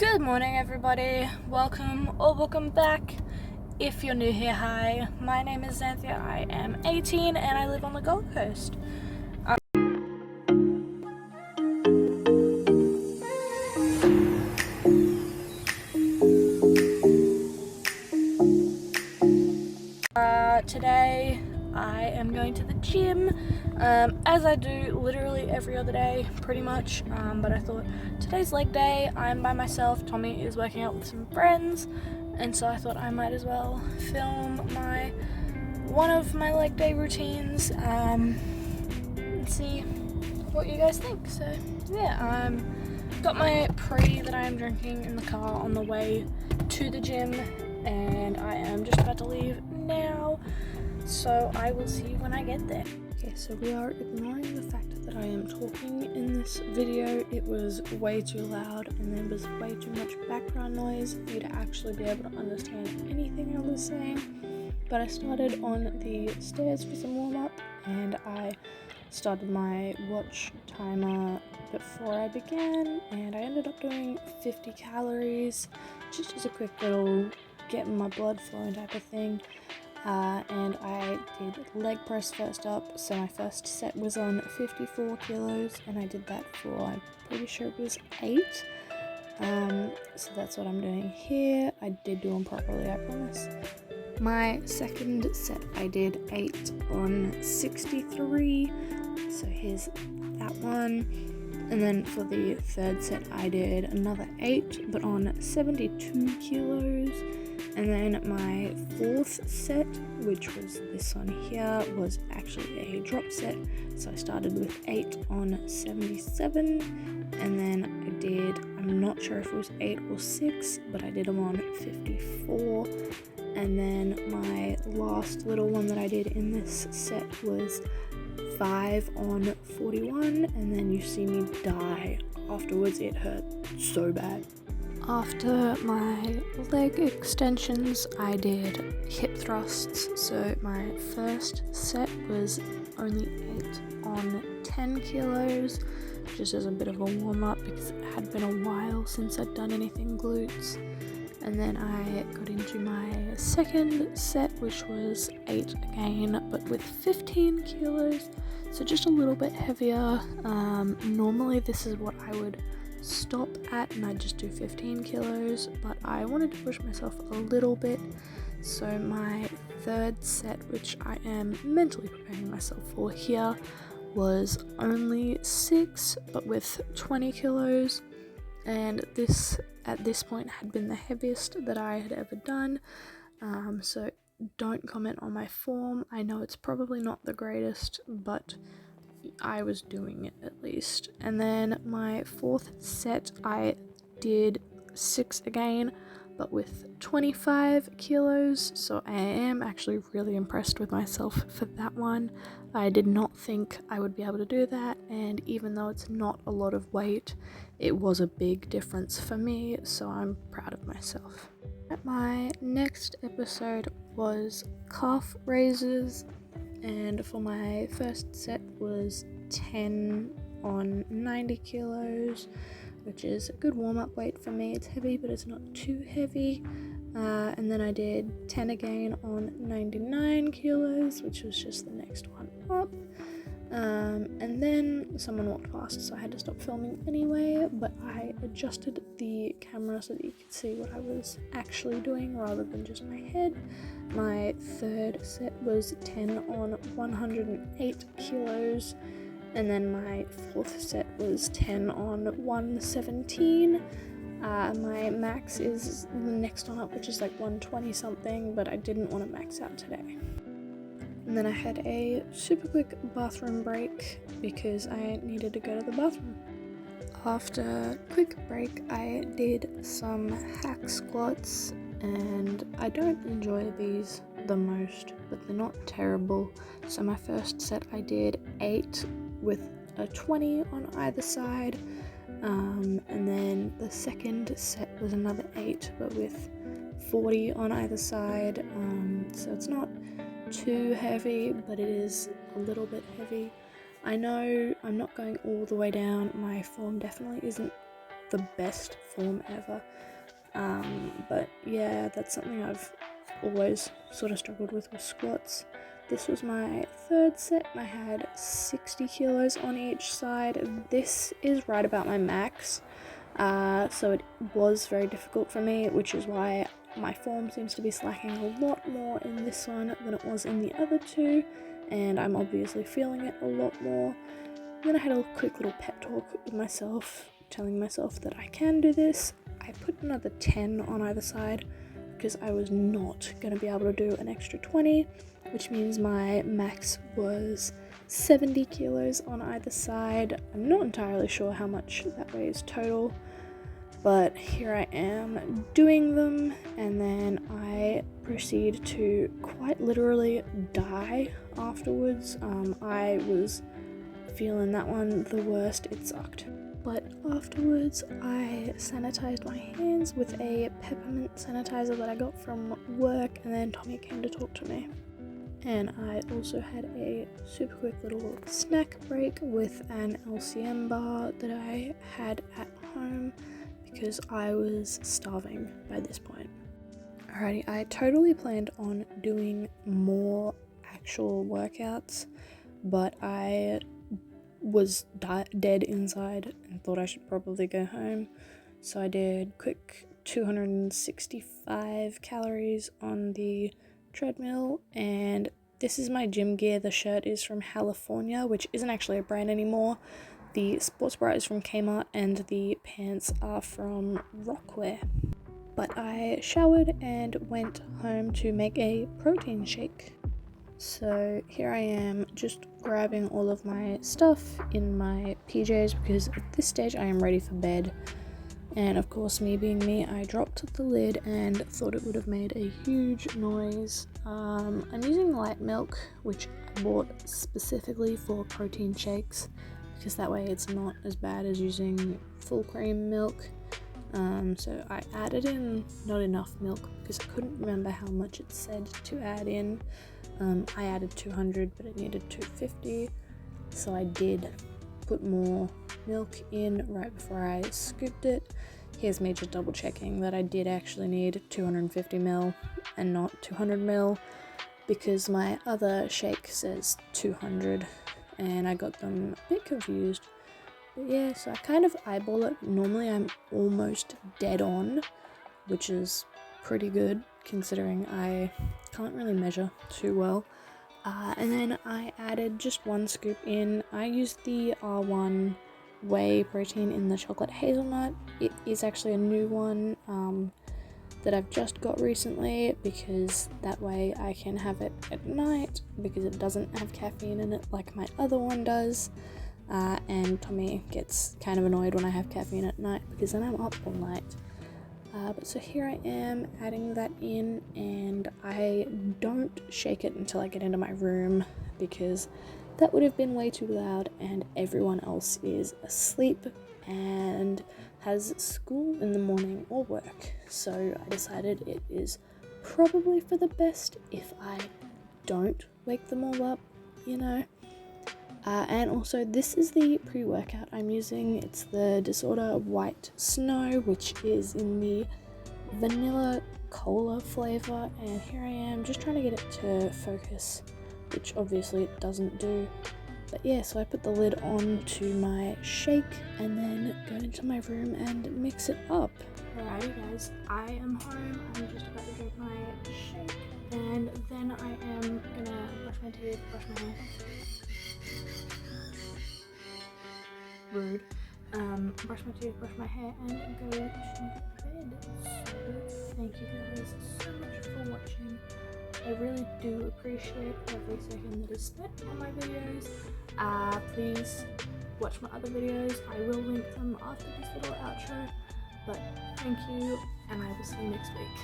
Good morning, everybody. Welcome back. If you're new here, hi. My name is Xanthia. I am 18 and I live on the Gold Coast. Today I am going to the gym, as I do literally every other day, pretty much, but I thought today's leg day, I'm by myself, Tommy is working out with some friends, and so I thought I might as well film one of my leg day routines, and see what you guys think. So yeah, got my pre that I am drinking in the car on the way to the gym, and I am just about to leave now, so I will see you when I get there. Okay, so we are ignoring the fact that I am talking in this video. It was way too loud and there was way too much background noise for you to actually be able to understand anything I was saying. But I started on the stairs for some warm-up, and I started my watch timer before I began, and I ended up doing 50 calories just as a quick little getting my blood flowing type of thing. And I did leg press first up, so my first set was on 54 kilos, and I did that for, I'm pretty sure it was 8. So that's what I'm doing here. I did do them properly, I promise. My second set I did 8 on 63, so here's that one. And then for the third set I did another 8, but on 72 kilos. And then my fourth set, which was this one here, was actually a drop set. So I started with 8 on 77, and then I did, I'm not sure if it was 8 or 6, but I did them on 54. And then my last little one that I did in this set was 5 on 41, and then you see me die afterwards. It hurt so bad. After my leg extensions, I did hip thrusts. So my first set was only 8 on 10 kilos, just as a bit of a warm-up because it had been a while since I'd done anything glutes. And then I got into my second set, which was 8 again, but with 15 kilos, so just a little bit heavier. Normally this is what I would stop at, and I'd just do 15 kilos, but I wanted to push myself a little bit. So my third set, which I am mentally preparing myself for here, was only 6, but with 20 kilos. And this at this point had been the heaviest that I had ever done, so don't comment on my form. I know it's probably not the greatest, but I was doing it at least. And then my fourth set I did 6 again, but with 25 kilos, so I am actually really impressed with myself for that one. I did not think I would be able to do that, and even though it's not a lot of weight, it was a big difference for me, so I'm proud of myself. My next episode was calf raises, and for my first set was 10 on 90 kilos, which is a good warm-up weight for me. It's heavy, but it's not too heavy. And then I did 10 again on 99 kilos, which was just the next one up. And then someone walked past, so I had to stop filming anyway, but I adjusted the camera so that you could see what I was actually doing rather than just my head. My third set was 10 on 108 kilos, and then my fourth set was 10 on 117. My max is the next one up, which is like 120 something, but I didn't want to max out today. And then I had a super quick bathroom break because I needed to go to the bathroom. After a quick break, I did some hack squats, and I don't enjoy these the most, but they're not terrible. So my first set I did 8 with a 20 on either side, and then the second set was another 8, but with 40 on either side. So it's not too heavy, but it is a little bit heavy. I know I'm not going all the way down. My form definitely isn't the best form ever. But yeah, that's something I've always sort of struggled with squats. This was my third set and I had 60 kilos on each side. This is right about my max, so it was very difficult for me, which is why my form seems to be slacking a lot more in this one than it was in the other two, and I'm obviously feeling it a lot more. Then I had a quick little pep talk with myself, telling myself that I can do this. I put another 10 on either side because I was not going to be able to do an extra 20, which means my max was 70 kilos on either side. I'm not entirely sure how much that weighs total, but here I am doing them, and then I proceed to quite literally die afterwards. I was feeling that one the worst, it sucked. But afterwards, I sanitized my hands with a peppermint sanitizer that I got from work, and then Tommy came to talk to me. And I also had a super quick little snack break with an LCM bar that I had at home because I was starving by this point. Alrighty, I totally planned on doing more actual workouts, but I was dead inside and thought I should probably go home, so I did quick 265 calories on the treadmill. And this is my gym gear. The shirt is from California, which isn't actually a brand anymore. The sports bra is from Kmart and the pants are from Rockwear. But I showered and went home to make a protein shake. So here I am just grabbing all of my stuff in my PJs because at this stage I am ready for bed. And of course, me being me, I dropped the lid and thought it would have made a huge noise. I'm using light milk, which I bought specifically for protein shakes because that way it's not as bad as using full cream milk. So I added in not enough milk because I couldn't remember how much it said to add in. I added 200, but it needed 250, so I did put more milk in right before I scooped it. Here's me just double checking that I did actually need 250 ml and not 200 ml because my other shake says 200 and I got them a bit confused. But yeah, so I kind of eyeball it. Normally I'm almost dead on, which is pretty good considering I can't really measure too well. And then I added just one scoop in. I used the R1 whey protein in the chocolate hazelnut. It is actually a new one that I've just got recently because that way I can have it at night because it doesn't have caffeine in it like my other one does. And Tommy gets kind of annoyed when I have caffeine at night because then I'm up all night. But so here I am adding that in, and I don't shake it until I get into my room because that would have been way too loud and everyone else is asleep and has school in the morning or work. So I decided it is probably for the best if I don't wake them all up, you know. And also this is the pre-workout I'm using. It's the Disorder White Snow, which is in the vanilla cola flavor, and here I am just trying to get it to focus, which obviously it doesn't do. But yeah, so I put the lid on to my shake and then go into my room and mix it up. Alrighty guys, I am home. I'm just about to drink my shake and then I am gonna brush my teeth, brush my hair. Rude. Brush my teeth, brush my hair, and go to bed. So thank you guys so much for watching. I really do appreciate every second that is spent on my videos. Please watch my other videos. I will link them after this little outro. But thank you, and I will see you next week.